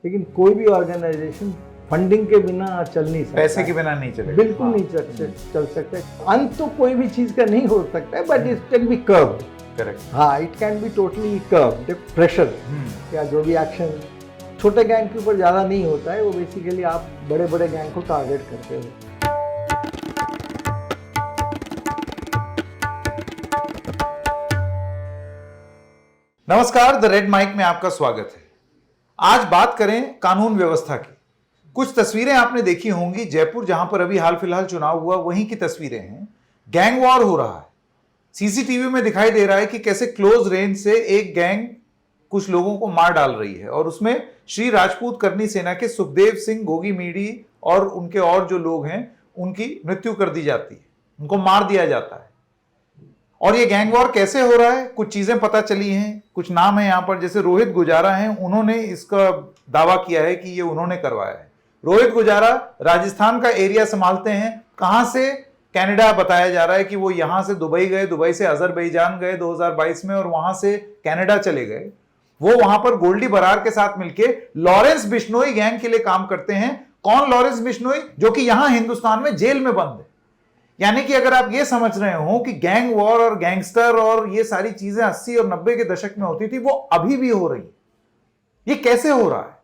लेकिन कोई भी ऑर्गेनाइजेशन फंडिंग के बिना चल नहीं सकता, पैसे के बिना नहीं चलेगा, बिल्कुल नहीं चल सकता। अंत तो कोई भी चीज का नहीं हो सकता है, but it can be curbed. Correct. हाँ, it can be totally curbed. Pressure या जो भी एक्शन छोटे गैंग के ऊपर ज़्यादा नहीं होता है, वो बेसिकली आप बड़े बड़े गैंग को टारगेट करते हो। नमस्कार, द रेड माइक में आपका स्वागत है। आज बात करें कानून व्यवस्था की। कुछ तस्वीरें आपने देखी होंगी, जयपुर जहां पर अभी हाल फिलहाल चुनाव हुआ वहीं की तस्वीरें हैं। गैंग वॉर हो रहा है। सीसीटीवी में दिखाई दे रहा है कि कैसे क्लोज रेंज से एक गैंग कुछ लोगों को मार डाल रही है और उसमें श्री राजपूत करनी सेना के सुखदेव सिंह गोगी मीडी और उनके और जो लोग हैं उनकी मृत्यु कर दी जाती है, उनको मार दिया जाता है। और ये गैंग वॉर कैसे हो रहा है, कुछ चीजें पता चली हैं, कुछ नाम है यहां पर, जैसे रोहित गुजारा हैं, उन्होंने इसका दावा किया है कि ये उन्होंने करवाया है। रोहित गुजारा राजस्थान का एरिया संभालते हैं। कहां से? कनाडा बताया जा रहा है कि वो यहां से दुबई गए, दुबई से अजरबैजान गए 2022 में और वहां से कनाडा चले गए। वो वहां पर गोल्डी बरार के साथ मिलके लॉरेंस बिश्नोई गैंग के लिए काम करते हैं। कौन लॉरेंस बिश्नोई? जो कि यहां हिंदुस्तान में जेल में बंद है। यानी कि अगर आप ये समझ रहे हो कि गैंग वॉर और गैंगस्टर और ये सारी चीजें 80 और 90 के दशक में होती थी, वो अभी भी हो रही है। ये कैसे हो रहा है?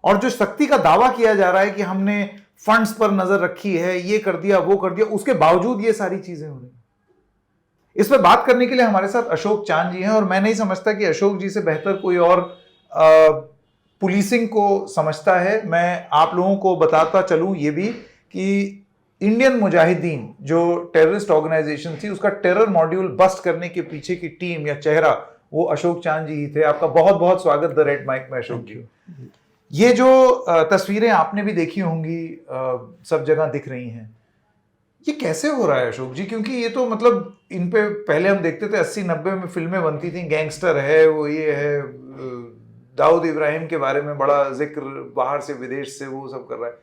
और जो शक्ति का दावा किया जा रहा है कि हमने फंड्स पर नजर रखी है, ये कर दिया वो कर दिया, उसके बावजूद ये सारी चीजें हो रही हैं। इस पर बात करने के लिए हमारे साथ अशोक चांद जी हैं और मैं नहीं समझता कि अशोक जी से बेहतर कोई और पुलिसिंग को समझता है। मैं आप लोगों को बताता चलूं ये भी कि इंडियन मुजाहिदीन जो टेररिस्ट ऑर्गेनाइजेशन थी, उसका टेरर मॉड्यूल बस्ट करने के पीछे की टीम या चेहरा वो अशोक चांद जी ही थे। आपका बहुत बहुत स्वागत द रेड माइक में अशोक जी। ये जो तस्वीरें आपने भी देखी होंगी, सब जगह दिख रही हैं, ये कैसे हो रहा है अशोक जी? क्योंकि ये तो मतलब इन पे पहले हम देखते थे 80-90 में फिल्में बनती थी, गैंगस्टर है वो, ये है, दाऊद इब्राहिम के बारे में बड़ा जिक्र बाहर से विदेश से वो सब कर रहा है।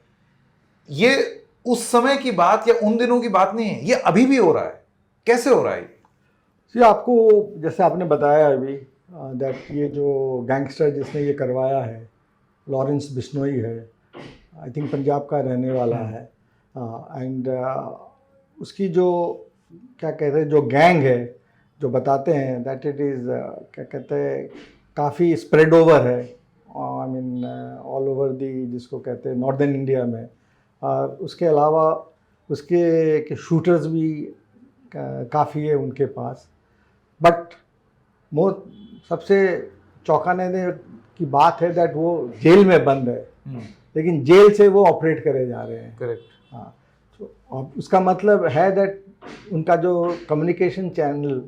ये उस समय की बात या उन दिनों की बात नहीं है, ये अभी भी हो रहा है। कैसे हो रहा है जी? आपको जैसे आपने बताया अभी दैट ये जो गैंगस्टर जिसने ये करवाया है लॉरेंस बिश्नोई है, आई थिंक पंजाब का रहने वाला है। एंड उसकी जो क्या कहते हैं जो गैंग है, जो बताते हैं दैट इट इज़ क्या कहते हैं काफ़ी स्प्रेड ओवर है, I mean all over the, जिसको कहते हैं नॉर्दर्न इंडिया में। और उसके अलावा उसके शूटर्स भी काफ़ी है उनके पास। बट सबसे चौंकाने की बात है दैट वो जेल में बंद है, लेकिन जेल से वो ऑपरेट करे जा रहे हैं। करेक्ट। हाँ, तो उसका मतलब है दैट उनका जो कम्युनिकेशन चैनल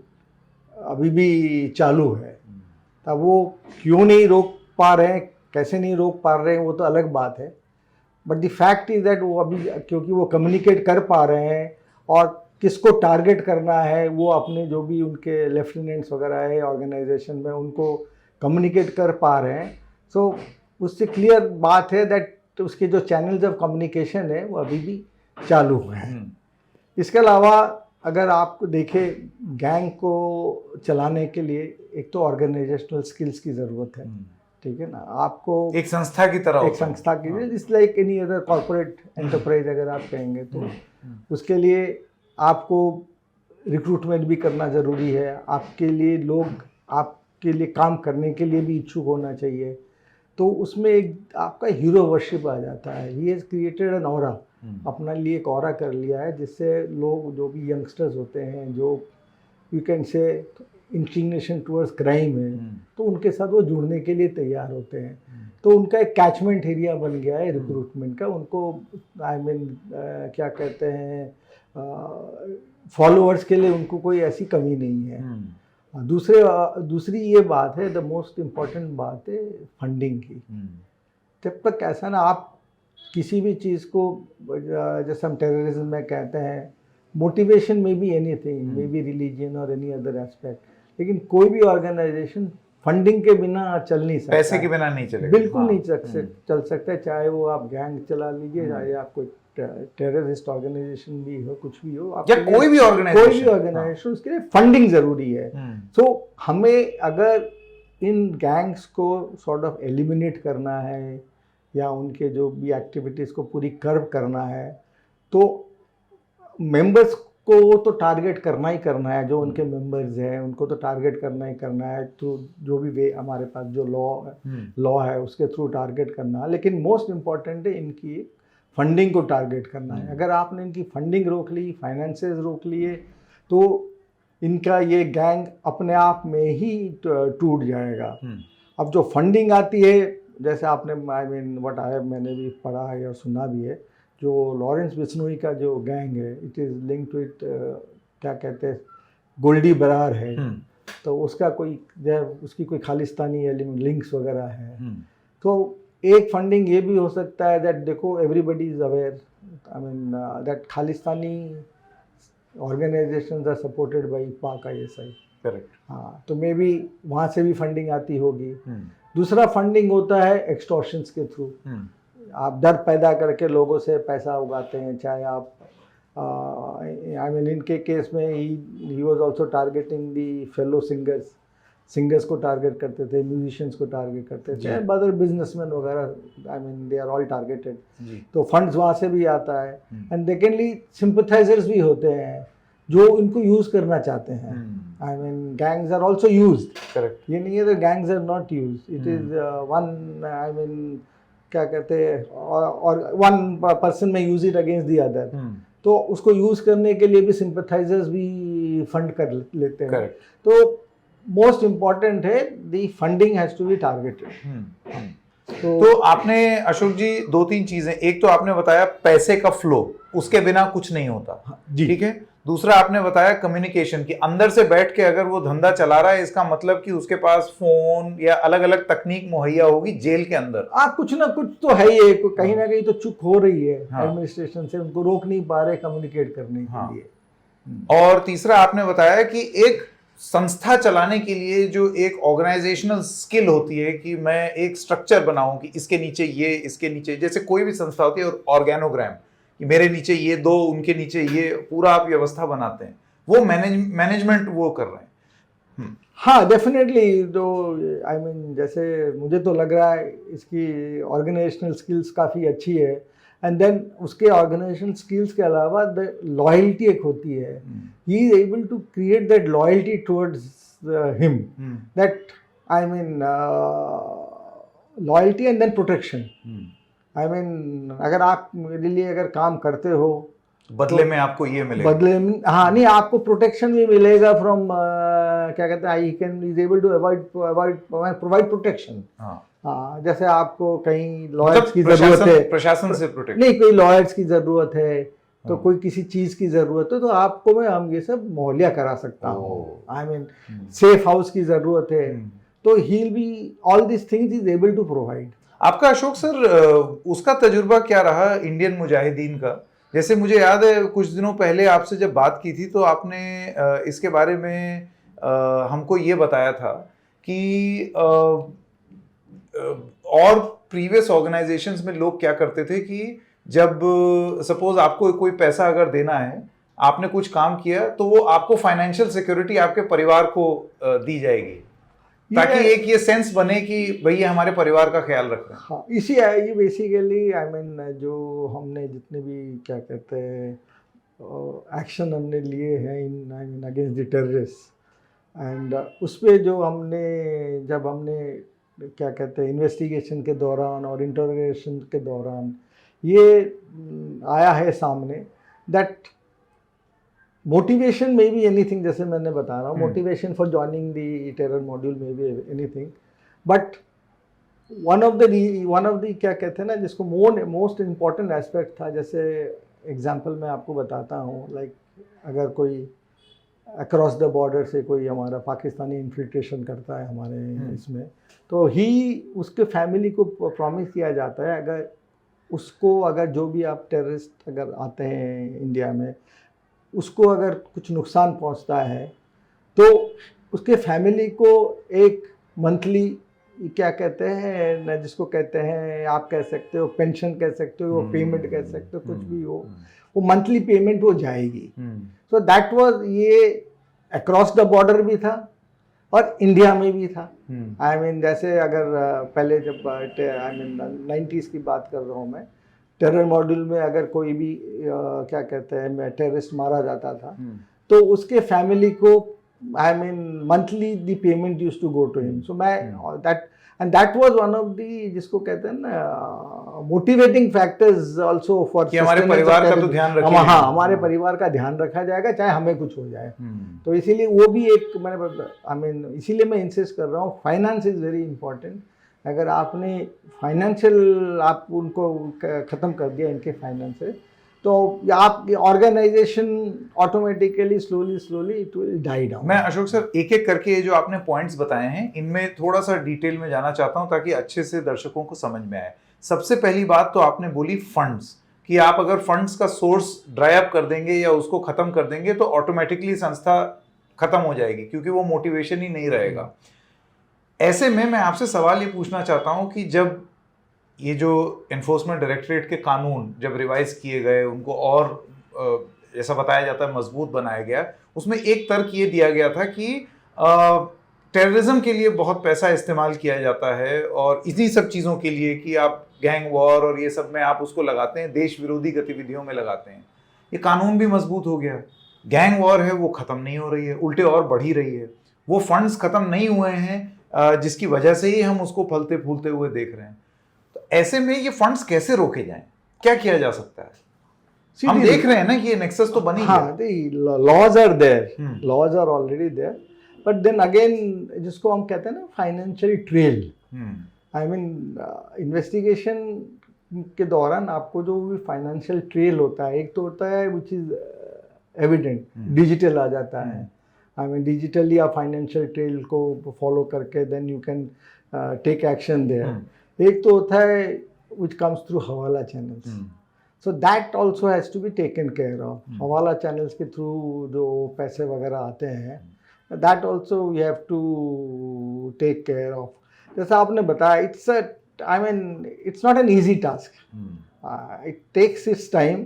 अभी भी चालू है। तब वो क्यों नहीं रोक पा रहे हैं, कैसे नहीं रोक पा रहे हैं, वो तो अलग बात है। But the fact is that वो अभी, क्योंकि वो कम्युनिकेट कर पा रहे हैं और किसको टारगेट करना है वो अपने जो भी उनके लेफ्टिनेंट्स वगैरह है ऑर्गेनाइजेशन में, उनको कम्युनिकेट कर पा रहे हैं। सो उससे क्लियर बात है दैट उसके जो चैनल्स ऑफ कम्युनिकेशन है वो अभी भी चालू हैं। इसके अलावा अगर आप देखें, गैंग को चलाने के लिए एक तो ऑर्गेनाइजेशनल स्किल्स की ज़रूरत है, ठीक है ना। आपको एक संस्था की तरह, एक संस्था की जिस like any other corporate enterprise अगर आप कहेंगे तो उसके लिए आपको रिक्रूटमेंट भी करना ज़रूरी है। आपके लिए लोग आपके लिए काम करने के लिए भी इच्छुक होना चाहिए। तो उसमें एक आपका हीरो वर्शिप आ जाता है। He has created an aura, अपना लिए एक ऑरा कर लिया है, जिससे लोग जो भी यंगस्टर्स होते हैं जो you can say inclination towards crime है, तो उनके साथ वो जुड़ने के लिए तैयार होते हैं। तो उनका एक कैचमेंट एरिया बन गया है रिक्रूटमेंट का। उनको आई मीन क्या कहते हैं फॉलोअर्स के लिए उनको कोई ऐसी कमी नहीं है। दूसरी ये बात है, द मोस्ट इम्पॉर्टेंट बात है फंडिंग की। जब तक ऐसा ना आप किसी भी चीज़ को, जैसे हम टेररिज्म में कहते हैं, मोटिवेशन में भी एनीथिंग, मे बी रिलीजन और एनी अदर एस्पेक्ट, लेकिन कोई भी ऑर्गेनाइजेशन फंडिंग के बिना चल नहीं सकता, पैसे के बिना नहीं चलेगा, बिल्कुल नहीं चल सकता। चाहे वो आप गैंग चला लीजिए, चाहे आप कोई टेररिस्ट ऑर्गेनाइजेशन भी हो, कुछ भी हो, या कोई भी ऑर्गेनाइजेशन, उसके लिए फंडिंग जरूरी है। सो हमें अगर इन गैंग्स को सॉर्ट ऑफ एलिमिनेट करना है या उनके जो भी एक्टिविटीज़ को पूरी कर्व करना है, तो मेंबर्स को तो टारगेट करना ही करना है। जो उनके मेंबर्स हैं उनको तो टारगेट करना ही करना है, थ्रू जो भी वे हमारे पास जो लॉ है उसके थ्रू टारगेट करना है। लेकिन मोस्ट इम्पॉर्टेंट है इनकी फंडिंग को टारगेट करना है। अगर आपने इनकी फंडिंग रोक ली, फाइनेंसेस रोक लिए, तो इनका ये गैंग अपने आप में ही टूट जाएगा। अब जो फंडिंग आती है, जैसे आपने मैंने भी पढ़ा है और सुना भी है, जो लॉरेंस बिश्नोई का जो गैंग है, it is link to it, क्या कहते हैं, गोल्डी बरार है, तो उसका कोई उसकी कोई खालिस्तानी लिंक्स वगैरह है। तो एक फंडिंग ये भी हो सकता है दैट देखो everybody is aware, I mean that Khalistani organisations are supported by Pak ISI। Correct. हाँ, तो मे बी वहाँ से भी फंडिंग आती होगी। दूसरा फंडिंग होता है एक्सटॉर्शंस के थ्रू। आप डर पैदा करके लोगों से पैसा उगाते हैं, चाहे आप आई मीन इनके केस में he was also targeting the fellow singers को टारगेट करते थे, म्यूजिशियंस को टारगेट करते थे, अदर बिजनेसमैन वगैरह, I mean they are all targeted. तो फंड्स वहाँ से भी आता है। एंड सेकेंडली सिंपथाइजर्स भी होते हैं जो इनको यूज़ करना चाहते हैं। I mean gangs are also used. Correct. ये नहीं है that gangs are not used, it is one, I mean क्या कहते हैं, और वन पर्सन में use it against the other. तो उसको यूज करने के लिए भी सिंपथाइजर्स भी फंड कर लेते हैं। Correct. तो मोस्ट इम्पॉर्टेंट है the funding has to be targeted. तो आपने अशोक जी 2-3 चीजें, एक तो आपने बताया पैसे का फ्लो, उसके बिना कुछ नहीं होता जी, ठीक है। दूसरा आपने बताया कम्युनिकेशन की, अंदर से बैठ के अगर वो धंधा चला रहा है, इसका मतलब कि उसके पास फोन या अलग अलग तकनीक मुहैया होगी जेल के अंदर। कुछ ना कुछ तो है ही, कहीं ना कहीं तो चुक हो रही है हाँ। एडमिनिस्ट्रेशन से, उनको रोक नहीं पा रहे कम्युनिकेट करने के हाँ। लिए। और तीसरा आपने बताया कि एक संस्था चलाने के लिए जो एक ऑर्गेनाइजेशनल स्किल होती है कि मैं एक स्ट्रक्चर बनाऊं कि इसके नीचे ये, इसके नीचे, जैसे कोई भी संस्था होती है ऑर्गेनोग्राम, कि मेरे नीचे ये दो, उनके नीचे ये, पूरा आप व्यवस्था बनाते हैं, वो मैनेजमेंट वो कर रहे हैं। हाँ डेफिनेटली। तो आई मीन जैसे मुझे तो लग रहा है इसकी ऑर्गेनाइजेशनल स्किल्स काफ़ी अच्छी है। एंड देन उसके ऑर्गेनाइजेशन स्किल्स के अलावा द लॉयल्टी एक होती है। He is able to create that loyalty towards him, that I mean loyalty and then protection. I mean अगर आप मेरे लिए अगर काम करते हो, बदले में आपको ये मिलेगा, बदले में हाँ नहीं, आपको प्रोटेक्शन भी मिलेगा फ्रॉम क्या कहते हैं, I can is able to provide protection. हाँ, जैसे आपको कहीं लॉयर्स की जरूरत है, प्रशासन से प्रोटेक्ट नहीं, कोई लॉयर्स की जरूरत है, तो कोई किसी चीज की जरूरत है, तो आपको हम ये सब मुहैया करा सकता हूँ। आई मीन सेफ हाउस की जरूरत है, तो he will be all this things is able to provide. आपका अशोक सर उसका तजुर्बा क्या रहा इंडियन मुजाहिदीन का? जैसे मुझे याद है कुछ दिनों पहले आपसे जब बात की थी तो आपने इसके बारे में हमको ये बताया था कि और प्रीवियस ऑर्गेनाइजेशंस में लोग क्या करते थे कि जब सपोज आपको कोई पैसा अगर देना है, आपने कुछ काम किया, तो वो आपको फाइनेंशियल सिक्योरिटी आपके परिवार को दी जाएगी, ताकि एक ये सेंस बने कि भाई ये हमारे परिवार का ख्याल रख रहे हैं। हाँ, इसी ये बेसिकली आई मीन जो हमने जितने भी क्या कहते हैं एक्शन हमने लिए हैं in I mean against the terrorist, and उस पर जो जब हमने क्या कहते हैं इन्वेस्टिगेशन के दौरान और इंटरोगेशन के दौरान ये आया है सामने दैट मोटिवेशन में भी एनीथिंग, जैसे मैंने बता रहा हूँ, motivation for joining the terror module में भी anything, but one of the क्या कहते हैं ना, जिसको मोस्ट इम्पॉर्टेंट एस्पेक्ट था, जैसे एग्जांपल मैं आपको बताता हूँ, लाइक अगर कोई अक्रॉस द बॉर्डर से कोई हमारा पाकिस्तानी इन्फिल्ट्रेशन करता है हमारे इसमें, तो उसके फैमिली को प्रॉमिस किया जाता है अगर उसको अगर जो भी आप टेररिस्ट अगर आते हैं इंडिया में, उसको अगर कुछ नुकसान पहुंचता है तो उसके फैमिली को एक मंथली क्या कहते हैं ना, जिसको कहते हैं, आप कह सकते हो पेंशन कह सकते हो, पेमेंट कह सकते हो, कुछ भी हो, वो मंथली पेमेंट वो जाएगी। सो दैट वाज, ये अक्रॉस द बॉर्डर भी था और इंडिया में भी था। हम्म, आई मीन जैसे अगर पहले जब आई मीन 90s की बात कर रहा हूँ मैं, टेरर मॉड्यूल में अगर कोई भी क्या कहते हैं टेररिस्ट मारा जाता था हम्म, तो उसके फैमिली को I mean monthly the payment use to go to him. So मैं that and that was one of the जिसको कहते हैं ना मोटिवेटिंग फैक्टर्स आल्सो फॉर कि हमारे परिवार का तो ध्यान रखें। हाँ, हमारे परिवार का ध्यान रखा जाएगा चाहे हमें कुछ हो जाए। तो इसीलिए वो भी एक मैंने आई मीन इसीलिए मैं इंसिस्ट कर रहा हूँ, फाइनेंस इज़ वेरी इंपॉर्टेंट। अगर आपने फाइनेंशियल आप उनको ख़त्म कर दिया इनके फाइनेंस तो आपकी organisation automatically slowly it will die down. मैं अशोक सर एक एक करके ये जो आपने पॉइंट्स बताए हैं इनमें थोड़ा सा डिटेल में जाना चाहता हूं ताकि अच्छे से दर्शकों को समझ में आए। सबसे पहली बात तो आपने बोली फंड्स, कि आप अगर फंड्स का सोर्स ड्राई अप कर देंगे या उसको खत्म कर देंगे तो ऑटोमेटिकली संस्था खत्म हो जाएगी क्योंकि वो मोटिवेशन ही नहीं रहेगा। ऐसे में मैं आपसे सवाल ये पूछना चाहता हूं कि जब ये जो एनफोर्समेंट डायरेक्टरेट के कानून जब रिवाइज किए गए, उनको और जैसा बताया जाता है मजबूत बनाया गया, उसमें एक तर्क ये दिया गया था कि टेररिज्म के लिए बहुत पैसा इस्तेमाल किया जाता है और इसी सब चीज़ों के लिए कि आप गैंग वॉर और ये सब में आप उसको लगाते हैं, देश विरोधी गतिविधियों में लगाते हैं। ये कानून भी मजबूत हो गया, गैंग वॉर है वो ख़त्म नहीं हो रही है, उल्टे और बढ़ ही रही है। वो फंड्स ख़त्म नहीं हुए हैं जिसकी वजह से ही हम उसको फलते फूलते हुए देख रहे हैं। तो ऐसे में ये फंड्स कैसे रोके जाएं, क्या किया जा सकता है? हम देख रहे हैं ना कि ये नेक्सस तो बनी गया। Laws are there, laws are already there, but then again जिसको हम कहते हैं ना financial trail, I mean investigation के दौरान आपको जो भी फाइनेंशियल ट्रेल होता है, एक तो होता है विच इज एविडेंट, डिजिटल आ जाता है। आई मीन डिजिटली आप फाइनेंशियल ट्रेल को फॉलो करके then you can take action there. एक तो होता है which comes through hawala channels, so that also has to be taken care of. Hawala channels के थ्रू जो पैसे वगैरह आते हैं that also you have to take care of. जैसा आपने बताया it's I mean it's not an easy task, it takes its time,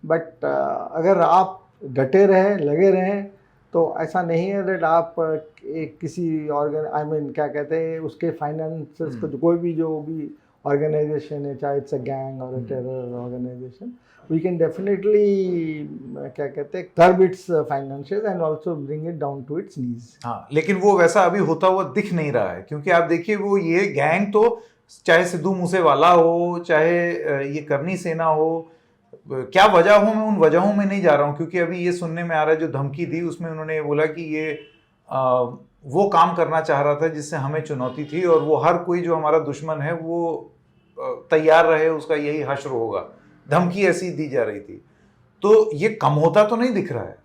but अगर आप डटे रहें, लगे रहें तो ऐसा नहीं है दैट आप एक किसी आई मीन क्या कहते हैं उसके फाइनेंसेस को कोई भी जो भी ऑर्गेनाइजेशन है, चाहे इट्स अ गैंग और a terror organization, we can definitely क्या कहते हैं curb its financial and also bring it down to its knees. हाँ, लेकिन वो वैसा अभी होता हुआ दिख नहीं रहा है क्योंकि आप देखिए वो ये गैंग तो चाहे सिद्धू मूसेवाला हो, चाहे ये करनी सेना हो, क्या वजह हो, मैं उन वजहों में नहीं जा रहा हूँ क्योंकि अभी ये सुनने में आ रहा है जो धमकी दी उसमें उन्होंने ये बोला कि ये वो काम करना चाह रहा था जिससे हमें चुनौती थी और वो हर कोई जो हमारा दुश्मन है वो तैयार रहे, उसका यही हश्र होगा। धमकी ऐसी दी जा रही थी, तो ये कम होता तो नहीं दिख रहा है।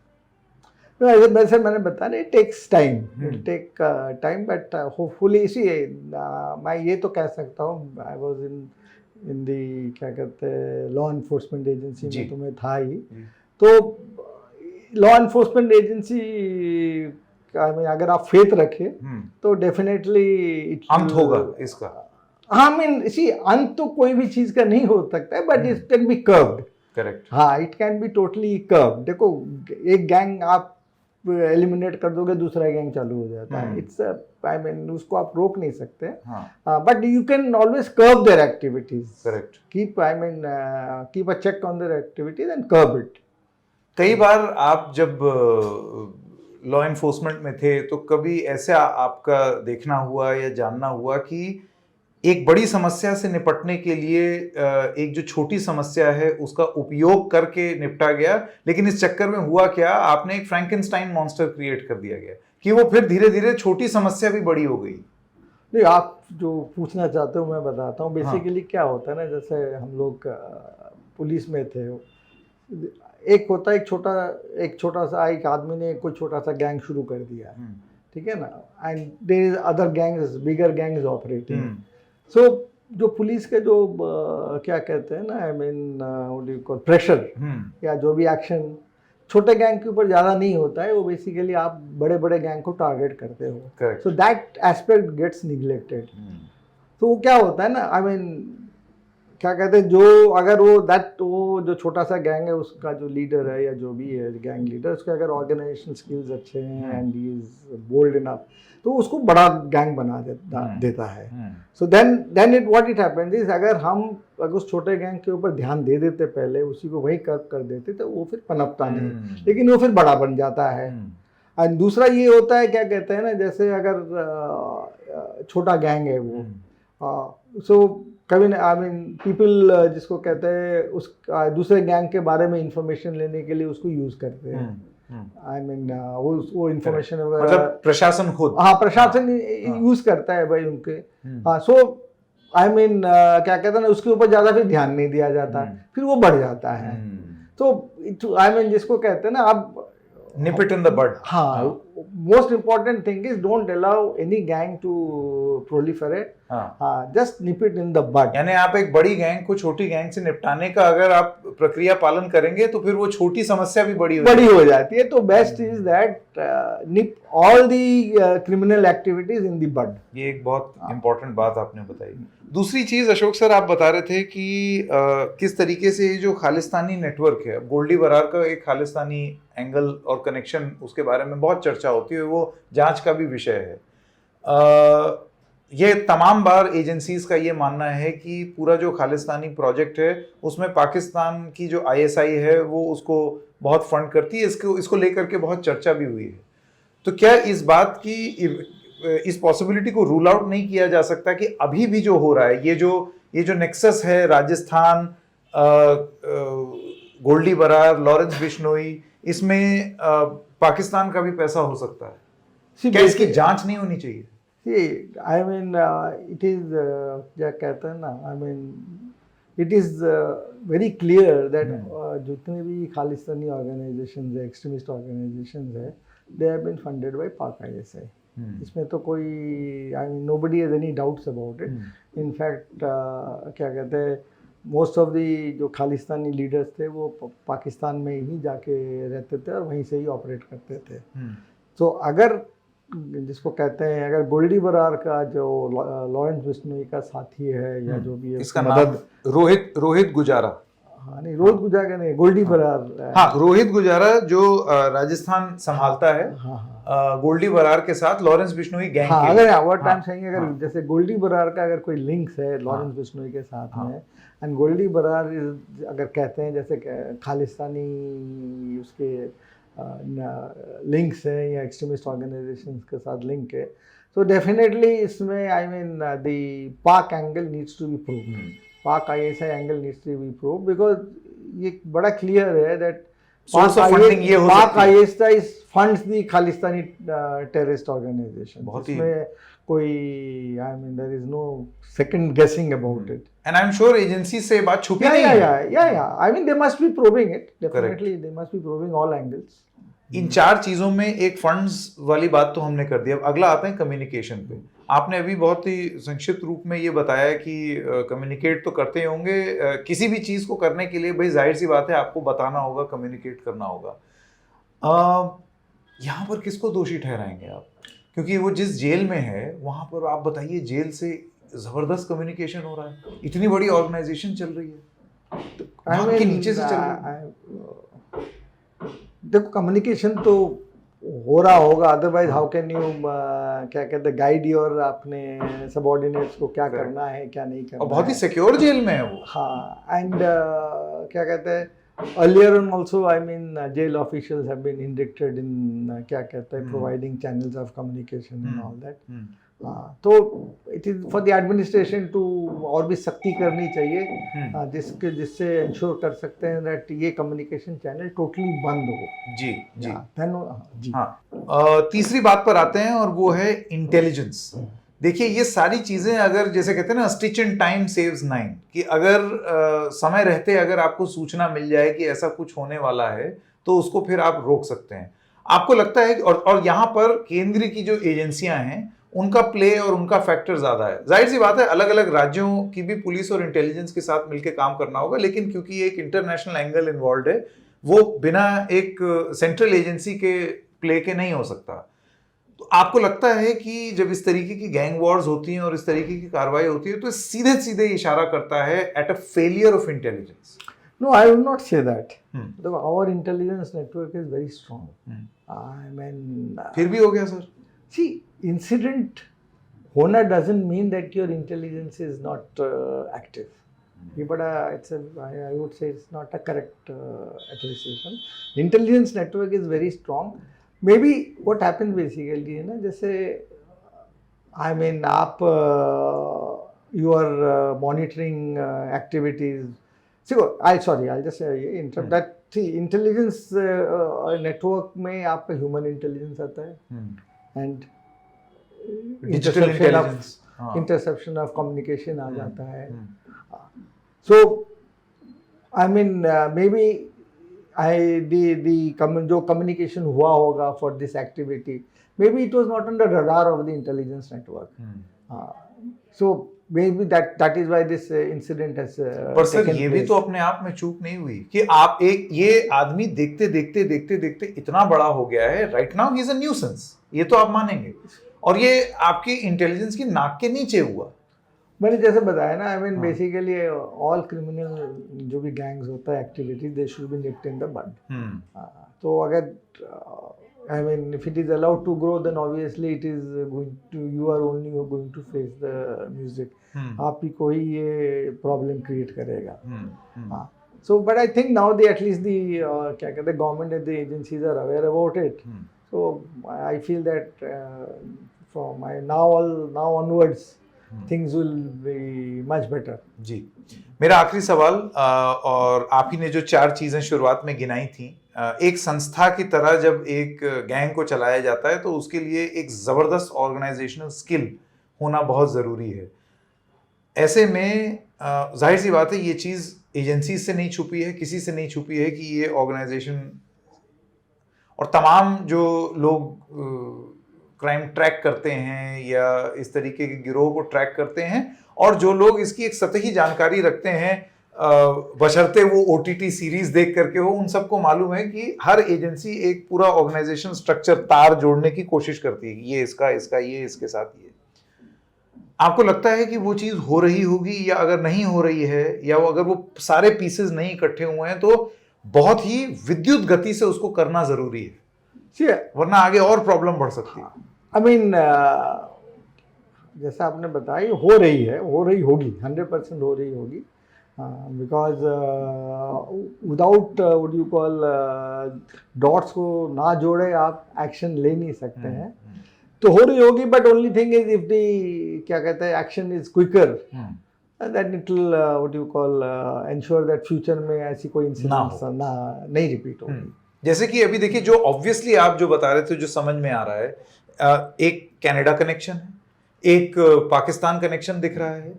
वैसे मैंने बताया ना, it takes time, it take time, but hopefully इसी मैं ये तो कह सकता हूँ आई वाज इन दी क्या कहते हैं लॉ इन्फोर्समेंट एजेंसी में तो मैं था ही, तो लॉ इन्फोर्समेंट एजेंसी अगर आप फेथ रखें तो डेफिनेटली अंत होगा इसका। हाँ, मीन इसी अंत तो कोई भी चीज का नहीं हो सकता है, but it can be curbed. Correct, हाँ, it can be totally curbed. देखो एक गैंग आप एलिमिनेट कर दोगे, दूसरा गैंग चालू हो जाता है। इट्स आई मीन उसको आप रोक नहीं सकते, but you can always curb their activities. Correct, keep I mean keep a check on their activities and curb it. कई बार आप जब लॉ इन्फोर्समेंट में थे तो कभी ऐसा आपका देखना हुआ या जानना हुआ कि एक बड़ी समस्या से निपटने के लिए एक जो छोटी समस्या है उसका उपयोग करके निपटा गया, लेकिन इस चक्कर में हुआ क्या, आपने एक फ्रैंकेनस्टाइन मॉन्स्टर क्रिएट कर दिया गया कि वो फिर धीरे धीरे छोटी समस्या भी बड़ी हो गई। नहीं, आप जो पूछना चाहते हो मैं बताता हूँ। बेसिकली क्या होता है ना, जैसे हम लोग पुलिस में थे, एक होता है एक छोटा सा एक आदमी ने कोई छोटा सा गैंग शुरू कर दिया, ठीक है ना, and there is other gangs, bigger gangs operating. So जो पुलिस के जो क्या कहते हैं ना, I mean what do you call pressure या जो भी एक्शन छोटे गैंग के ऊपर ज़्यादा नहीं होता है, वो बेसिकली आप बड़े बड़े गैंग को टारगेट करते हो। So that aspect gets neglected. तो वो क्या होता है ना, आई मीन क्या कहते हैं, जो अगर वो जो छोटा सा गैंग है उसका जो लीडर है या जो भी है गैंग लीडर, उसके अगर ऑर्गेनाइजेशन स्किल्स अच्छे हैं and he is bold enough, तो उसको बड़ा गैंग बना देता है. So then what it happens is, अगर उस छोटे गैंग के ऊपर ध्यान दे देते पहले, उसी को वही कर देते, तो वो फिर पनपता नहीं, लेकिन वो फिर बड़ा बन जाता है. और दूसरा ये होता है, क्या कहते हैं ना, जैसे अगर छोटा गैंग है वो, सो कभी आई मीन पीपल जिसको कहते हैं उस दूसरे गैंग के बारे में इंफॉर्मेशन लेने के लिए उसको यूज करते हैं. आई मीन वो इंफॉर्मेशन मतलब प्रशासन खुद, हाँ प्रशासन यूज करता है भाई उनके. हाँ, सो आई मीन क्या कहते हैं ना, उसके ऊपर ज्यादा फिर ध्यान नहीं दिया जाता, फिर वो बढ़ जाता है. तो आई मीन जिसको कहते हैं ना, अब nip it in the bud. हाँ, most important thing is don't allow any gang to proliferate. हाँ, just nip it in the bud. यानी आप एक बड़ी गैंग को छोटी गैंग से निपटाने का अगर आप प्रक्रिया पालन करेंगे तो फिर वो छोटी समस्या भी बड़ी हो जाती है. तो best is that nip all the criminal activities in the bud. ये एक बहुत इंपॉर्टेंट बात आपने बताई. दूसरी चीज अशोक सर, आप बता रहे थे कि किस तरीके से जो खालिस्तानी नेटवर्क है, गोल्डी बरार का एक खालिस्तानी एंगल और कनेक्शन, उसके बारे में बहुत चर्चा होती है, वो जांच का भी विषय है. ये तमाम बार एजेंसीज का ये मानना है कि पूरा जो खालिस्तानी प्रोजेक्ट है उसमें पाकिस्तान की जो ISI है वो उसको बहुत फंड करती है. इसको लेकर के बहुत चर्चा भी हुई है. तो क्या इस बात की, इस पॉसिबिलिटी को रूल आउट नहीं किया जा सकता कि अभी भी जो हो रहा है, ये जो नेक्सस है, राजस्थान, गोल्डी बरार, लॉरेंस बिश्नोई, इसमें पाकिस्तान का भी पैसा हो सकता है? क्या इसकी जांच नहीं होनी चाहिए? आई मीन इट इज क्या कहते हैं ना, I mean it is very clear that जितने भी खालिस्तानी ऑर्गेनाइजेशन है, एक्सट्रीमिस्ट ऑर्गेनाइजेशन है, they have been funded by Pak ISI. इसमें तो कोई, I mean nobody has any doubts about it. In fact क्या कहते हैं, मोस्ट ऑफ दी जो खालिस्तानी लीडर्स थे वो पाकिस्तान में ही जाके रहते थे और वहीं से ही ऑपरेट करते थे. तो अगर जिसको कहते हैं, अगर गोल्डी बरार का जो लॉरेंस बिश्नोई का साथी है या जो भी है, इसका नाम रोहित गुजारा, हाँ नहीं, रोहित गुजारा नहीं, गोल्डी बरार, हाँ रोहित गुजारा जो राजस्थान संभालता है, गोल्डी बरार के साथ लॉरेंस बिश्नोई गैंग के, अगर व्हाट टाइम सेइंग, अगर जैसे गोल्डी बरार का अगर कोई लिंक्स है लॉरेंस बिश्नोई के साथ में, एंड गोल्डी बरार अगर कहते हैं जैसे खालिस्तानी उसके लिंक्स हैं या एक्सट्रीमिस्ट ऑर्गेनाइजेशंस के साथ लिंक है, तो डेफिनेटली इसमें I mean the Pak angle needs to be proved. Pak ISI angle needs to be proved, because ये बड़ा क्लियर है that Pak ISI funds the Khalistani terrorist organization. इसमें कोई, I mean there is no second guessing about it. And I am sure agency से बात छुपी नहीं है. या I mean they must be proving it, definitely they must be proving all angles. इन चार चीजों में एक फंड्स वाली बात तो हमने कर दी. अब अगला आता है कम्युनिकेशन पे. आपने अभी बहुत ही संक्षिप्त रूप में ये बताया कि कम्युनिकेट तो करते ही होंगे, किसी भी चीज को करने के लिए भाई जाहिर सी बात है आपको बताना होगा, कम्युनिकेट करना होगा. यहाँ पर किसको दोषी ठहराएंगे आप? क्योंकि वो जिस जेल में है वहां पर आप बताइए, जेल से जबरदस्त कम्युनिकेशन हो रहा है, इतनी बड़ी ऑर्गेनाइजेशन चल रही है, तो के नीचे से चल रही है. देखो कम्युनिकेशन तो हो रहा होगा, अदरवाइज हाउ कैन यू क्या कहते हैं, गाइड योर अपने सबऑर्डिनेट्स को क्या करना है क्या नहीं करना. और बहुत ही सिक्योर जेल में है वो. हाँ, एंड क्या कहते हैं, earlier on also, I mean jail officials have been indicted in क्या कहते हैं, providing channels of communication and all that. तो it is for the administration to और भी सख्ती करनी चाहिए, जिससे इंश्योर कर सकते हैं that ये कम्युनिकेशन चैनल टोटली बंद हो. जी जी जी. हाँ, तीसरी बात पर आते हैं और वो है इंटेलिजेंस. देखिए ये सारी चीजें, अगर जैसे कहते हैं ना स्टिच इन टाइम सेव्स 9, कि अगर समय रहते अगर आपको सूचना मिल जाए कि ऐसा कुछ होने वाला है तो उसको फिर आप रोक सकते हैं. आपको लगता है और यहाँ पर केंद्र की जो एजेंसियां हैं उनका प्ले और उनका फैक्टर ज्यादा है. जाहिर सी बात है अलग अलग राज्यों की भी पुलिस और इंटेलिजेंस के साथ मिलकर काम करना होगा, लेकिन क्योंकि एक इंटरनेशनल एंगल इन्वॉल्व है, वो बिना एक सेंट्रल एजेंसी के प्ले के नहीं हो सकता. तो आपको लगता है कि जब इस तरीके की गैंग वॉर्स होती हैं और इस तरीके की कार्रवाई होती है तो सीधे सीधे इशारा करता है at a failure of intelligence? No, I would not say that. Hmm. Our intelligence network is very strong. I mean, फिर भी हो गया सर? see, incident होना doesn't mean that your intelligence is not active. But I would say it's not a correct appreciation. Intelligence network is very strong. Maybe what happens basically है ना, जैसे I mean आप you are monitoring activities. See, I'll just interrupt that. See, intelligence network में आपका human intelligence आता है and digital intelligence, interception of communication आ जाता है. So, I mean, maybe जो communication हुआ होगा for this activity, maybe it was not on the radar of the intelligence network. So maybe that is why this incident has पर sir ये भी तो अपने आप में चूक नहीं हुई कि आप ये आदमी देखते देखते इतना बड़ा हो गया है. Right now he is a nuisance, ये तो आप मानेंगे, और ये आपकी इंटेलिजेंस की नाक के नीचे हुआ. मैंने जैसे बताया ना, I mean basically all criminal जो भी गैंग्स होता है activities, they should be nipped in the bud. तो अगर I mean, if it is allowed to grow, then obviously it is you are only going to face the music. आप ही को ही ये problem create करेगा. So, but I think now at least the क्या कहते हैं, government and the agencies are aware about it. So I feel that from now onwards, things will be much better. जी, मेरा आखिरी सवाल, और आप ही ने जो 4 चीजें शुरुआत में गिनाई थी, एक संस्था की तरह जब एक गैंग को चलाया जाता है तो उसके लिए एक जबरदस्त ऑर्गेनाइजेशनल स्किल होना बहुत जरूरी है. ऐसे में जाहिर सी बात है ये चीज एजेंसी से नहीं छुपी है, किसी से नहीं छुपी है कि ये ऑर्गेनाइजेशन और तमाम जो लोग क्राइम ट्रैक करते हैं या इस तरीके के गिरोह को ट्रैक करते हैं, और जो लोग इसकी एक सतही जानकारी रखते हैं, बशर्ते वो OTT सीरीज देख करके हो, उन सबको मालूम है कि हर एजेंसी एक पूरा ऑर्गेनाइजेशन स्ट्रक्चर तार जोड़ने की कोशिश करती है. ये इसका ये इसके साथ ये. आपको लगता है कि वो चीज हो रही होगी, या अगर नहीं हो रही है, या वो अगर वो सारे पीसेस नहीं इकट्ठे हुए हैं तो बहुत ही विद्युत गति से उसको करना जरूरी है, वरना आगे और प्रॉब्लम बढ़ सकती है? आई मीन जैसा आपने बताया, हो रही होगी, 100% हो रही होगी. Because without what you call dots को ना जोड़े आप एक्शन ले नहीं सकते हैं. तो हो रही होगी, but only thing is if the क्या कहते हैं action is quicker, that it will what you call ensure that future में ऐसी कोई इंसिडेंट्स नहीं रिपीट होगी. जैसे कि अभी देखिए, जो ऑब्वियसली आप जो बता रहे थे, जो समझ में आ रहा है, एक कनाडा कनेक्शन है, एक पाकिस्तान कनेक्शन दिख रहा है,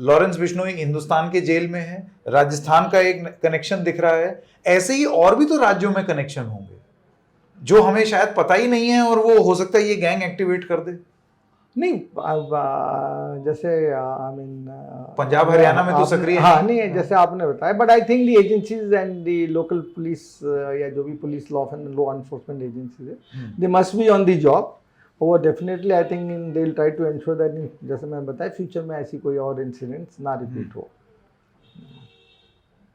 लॉरेंस बिश्नोई हिंदुस्तान के जेल में है, राजस्थान का एक कनेक्शन दिख रहा है. ऐसे ही और भी तो राज्यों में कनेक्शन होंगे जो हमें शायद पता ही नहीं है, और वो हो सकता है ये गैंग एक्टिवेट कर दे. नहीं, जैसे आई मीन पंजाब हरियाणा में तो सक्रिय है. हाँ, नहीं जैसे आपने बताया, but I think the agencies and the local police या जो भी पुलिस लॉ एनफोर्समेंट एजेंसीज है, they must be on the job. और definitely I think they will try to ensure that, जैसे मैंने बताया, फ्यूचर में ऐसी कोई और इंसिडेंट्स ना रिपीट हो.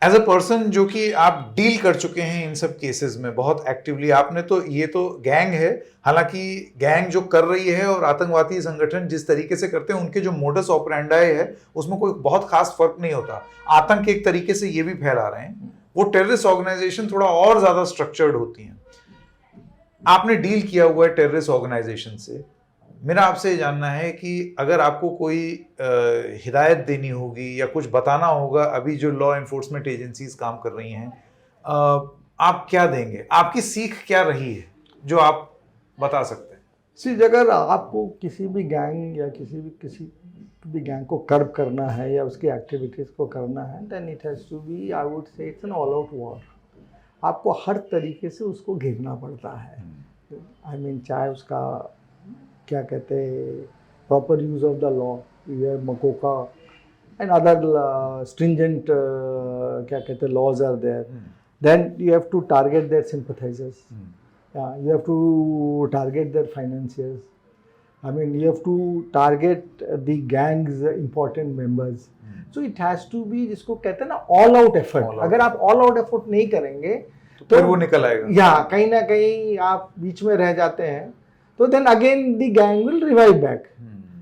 एज अ पर्सन जो कि आप डील कर चुके हैं इन सब केसेस में बहुत एक्टिवली, आपने तो, ये तो गैंग है, हालांकि गैंग जो कर रही है और आतंकवादी संगठन जिस तरीके से करते हैं, उनके जो मोडस ऑपरेंडाई है उसमें कोई बहुत खास फर्क नहीं होता. आतंक एक तरीके से ये भी फैला रहे हैं, वो टेररिस्ट ऑर्गेनाइजेशन थोड़ा और ज्यादा स्ट्रक्चर्ड होती हैं. आपने डील किया हुआ है टेररिस्ट ऑर्गेनाइजेशन से. मेरा आपसे ये जानना है कि अगर आपको कोई हिदायत देनी होगी या कुछ बताना होगा, अभी जो लॉ एनफोर्समेंट एजेंसीज काम कर रही हैं, आप क्या देंगे? आपकी सीख क्या रही है जो आप बता सकते हैं? सी, अगर आपको किसी भी गैंग या किसी भी गैंग को कर्ब करना है या उसकी एक्टिविटीज़ को करना है, then it has to be, I would say, it's an all out war. आपको हर तरीके से उसको घेरना पड़ता है. आई मीन चाहे उसका क्या कहते हैं proper use of the law, ये मकोका एंड अदर स्ट्रिंजेंट क्या कहते हैं laws are there, then you have to target their sympathisers. Yeah, you have to target their financiers. I mean, you have to target the gang's important members. So it has to be, जिसको कहते हैं ना, all out effort. All out अगर आप all out effort नहीं करेंगे तो फिर वो निकल आएगा। या कहीं ना कहीं आप बीच में रह जाते हैं, तो then again the gang will revive back.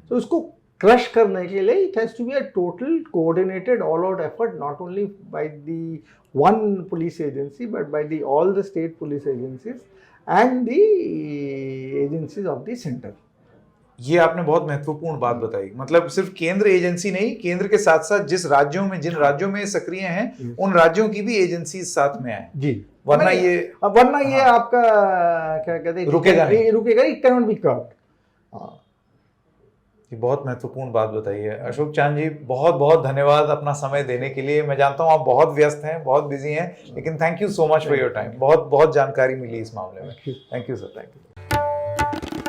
So उसको क्रश करने के लिए it has to be a total coordinated all out effort, not only by the one police agency but by the all the state police agencies and the agencies of the center. ये आपने बहुत महत्वपूर्ण बात बताई। मतलब सिर्फ केंद्र agency नहीं, केंद्र के साथ साथ जिन राज्यों में सक्रिय हैं उन राज्यों की भी एजेंसी साथ में आए जी, वरना ये आपका क्या कहते हैं, रुकेगा नहीं, it can not be curved. ये बहुत महत्वपूर्ण बात बताई है। अशोक चांद जी, बहुत बहुत धन्यवाद अपना समय देने के लिए। मैं जानता हूँ आप बहुत व्यस्त हैं, बहुत बिजी हैं, लेकिन thank you so much for your time. बहुत बहुत जानकारी मिली इस मामले में। Thank you sir, thank you.